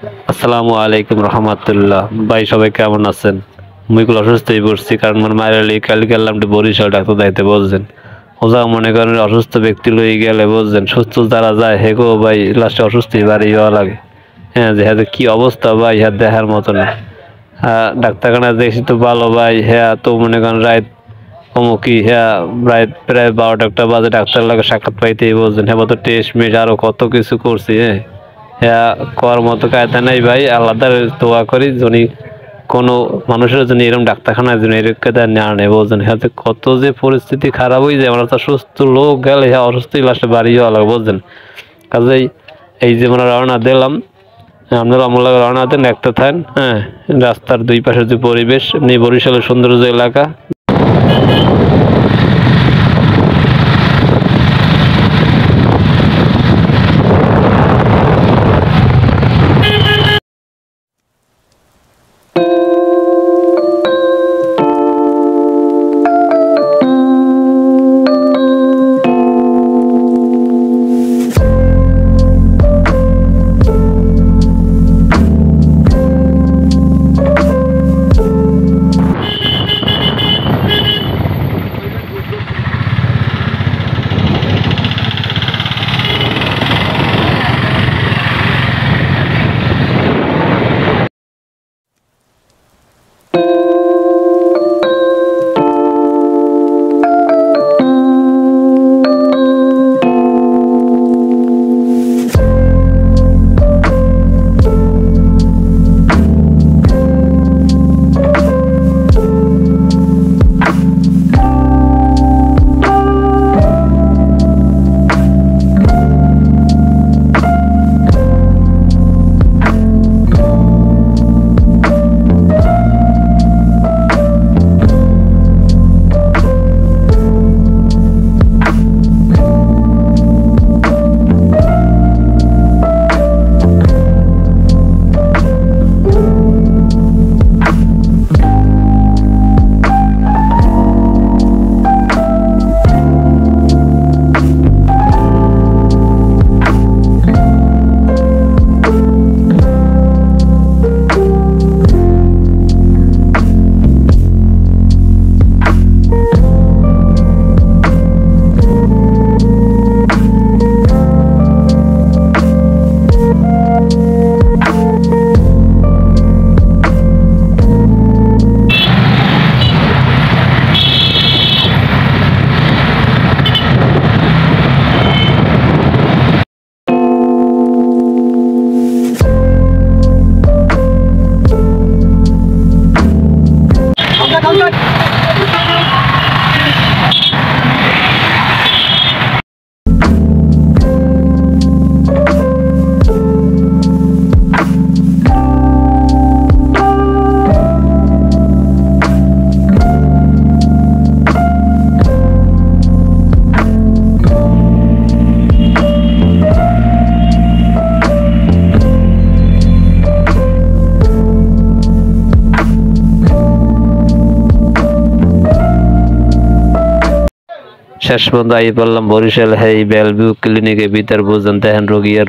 আসসালামু আলাইকুম রহমতুল্লাহ। ভাই সবাই কেমন আছেন? মুইগুলো অসুস্থ হয়ে পড়ছি, কারণ মানে মায়ের কাল গেলাম বরিশাল ডাক্তার দাইতে বলছেন। ওজা মনে করেন অসুস্থ ব্যক্তি লই গেলে বলছেন, সুস্থ যারা যায় হেগো ভাই লাস্টে অসুস্থই বাড়ি যাওয়া লাগে। হ্যাঁ, যে হ্যাঁ কি অবস্থা ভাই, হ্যাঁ দেখার মতো না। ডাক্তারখানা দেখছি তো ভালো ভাই, হ্যাঁ তো মনে করেন রাত অমুকি, হ্যাঁ রাত প্রায় 12টা বাজে ডাক্তার লাগে সাক্ষাৎ পাইতেই বলছেন। হ্যাঁ তো টেস্ট মেশ আরো কত কিছু করছি। হ্যাঁ হ্যাঁ করার মতো কায়দা নাই ভাই, আল্লাহ দোয়া করি যিনি কোনো মানুষের জন্য এরকম ডাক্তারখানার জন্য এরকম নেওয়া নেই বলছেন। হ্যাঁ কত যে পরিস্থিতি খারাপ হয়ে যায়, আমরা তো সুস্থ লোক গেলে হ্যাঁ অসুস্থই লাস্টে বাড়ি যাওয়া লাগে বলছেন। কাজেই এই যে আমরা রওনা দিলাম, আপনারা আমলা রওনা দেন একটা থাকেন। হ্যাঁ, রাস্তার দুই পাশের যে পরিবেশ বরিশালের সৌন্দর্য এলাকা। শেষ পর্যন্ত আই বললাম বরিশাল। হ্যাঁ বেলভিউ ক্লিনিকের ভিতর বুঝেন দেখেন রোগী আর